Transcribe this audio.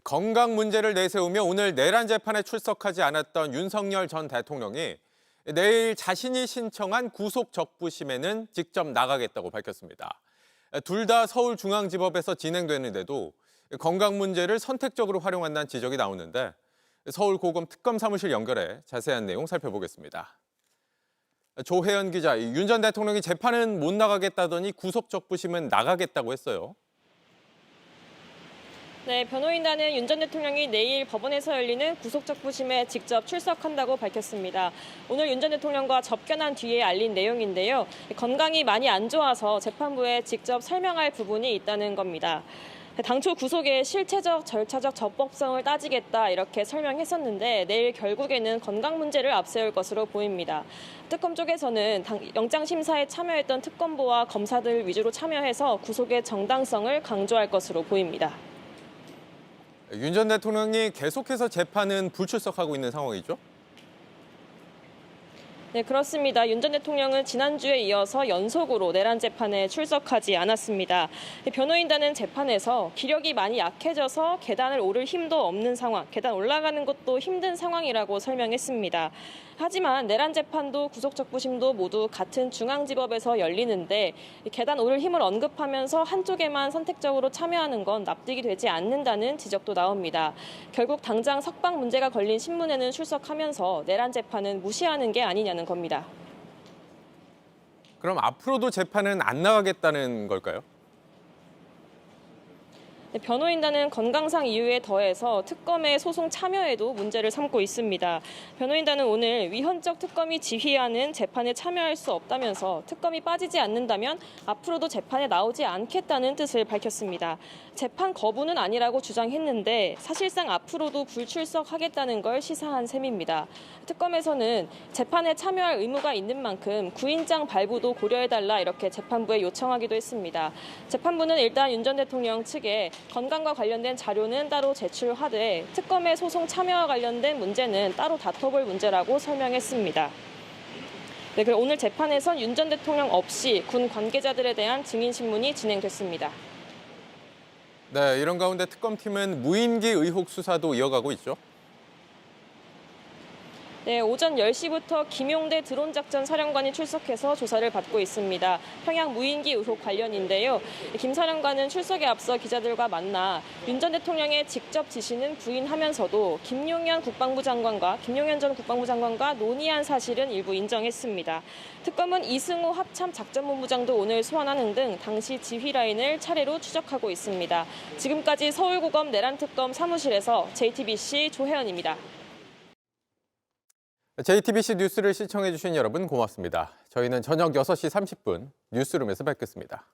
건강 문제를 내세우며 오늘 내란 재판에 출석하지 않았던 윤석열 전 대통령이 내일 자신이 신청한 구속 적부심에는 직접 나가겠다고 밝혔습니다. 둘 다 서울중앙지법에서 진행되는데도 건강 문제를 선택적으로 활용한다는 지적이 나오는데 서울고검 특검 사무실 연결해 자세한 내용 살펴보겠습니다. 조혜연 기자, 윤 전 대통령이 재판은 못 나가겠다더니 구속 적부심은 나가겠다고 했어요. 네, 변호인단은 윤 전 대통령이 내일 법원에서 열리는 구속적부심에 직접 출석한다고 밝혔습니다. 오늘 윤 전 대통령과 접견한 뒤에 알린 내용인데요. 건강이 많이 안 좋아서 재판부에 직접 설명할 부분이 있다는 겁니다. 당초 구속의 실체적, 절차적 적법성을 따지겠다 이렇게 설명했었는데 내일 결국에는 건강 문제를 앞세울 것으로 보입니다. 특검 쪽에서는 영장 심사에 참여했던 특검보와 검사들 위주로 참여해서 구속의 정당성을 강조할 것으로 보입니다. 윤 전 대통령이 계속해서 재판은 불출석하고 있는 상황이죠? 네, 그렇습니다. 윤 전 대통령은 지난주에 이어서 연속으로 내란 재판에 출석하지 않았습니다. 변호인단은 재판에서 기력이 많이 약해져서 계단을 오를 힘도 없는 상황, 계단 올라가는 것도 힘든 상황이라고 설명했습니다. 하지만 내란 재판도 구속적부심도 모두 같은 중앙지법에서 열리는데 계단 오를 힘을 언급하면서 한쪽에만 선택적으로 참여하는 건 납득이 되지 않는다는 지적도 나옵니다. 결국 당장 석방 문제가 걸린 신문에는 출석하면서 내란 재판은 무시하는 게 아니냐는 겁니다. 그럼 앞으로도 재판은 안 나가겠다는 걸까요? 변호인단은 건강상 이유에 더해서 특검의 소송 참여에도 문제를 삼고 있습니다. 변호인단은 오늘 위헌적 특검이 지휘하는 재판에 참여할 수 없다면서 특검이 빠지지 않는다면 앞으로도 재판에 나오지 않겠다는 뜻을 밝혔습니다. 재판 거부는 아니라고 주장했는데 사실상 앞으로도 불출석하겠다는 걸 시사한 셈입니다. 특검에서는 재판에 참여할 의무가 있는 만큼 구인장 발부도 고려해달라 이렇게 재판부에 요청하기도 했습니다. 재판부는 일단 윤 전 대통령 측에 건강과 관련된 자료는 따로 제출하되 특검의 소송 참여와 관련된 문제는 따로 다퉈볼 문제라고 설명했습니다. 네, 그리고 오늘 재판에선 윤 전 대통령 없이 군 관계자들에 대한 증인 신문이 진행됐습니다. 네, 이런 가운데 특검팀은 무인기 의혹 수사도 이어가고 있죠. 네, 오전 10시부터 김용대 드론작전 사령관이 출석해서 조사를 받고 있습니다. 평양 무인기 의혹 관련인데요. 김 사령관은 출석에 앞서 기자들과 만나 윤 전 대통령의 직접 지시는 부인하면서도 김용현 전 국방부 장관과 논의한 사실은 일부 인정했습니다. 특검은 이승우 합참 작전본부장도 오늘 소환하는 등 당시 지휘 라인을 차례로 추적하고 있습니다. 지금까지 서울고검 내란특검 사무실에서 JTBC 조혜연입니다. JTBC 뉴스를 시청해주신 여러분 고맙습니다. 저희는 저녁 6시 30분 뉴스룸에서 뵙겠습니다.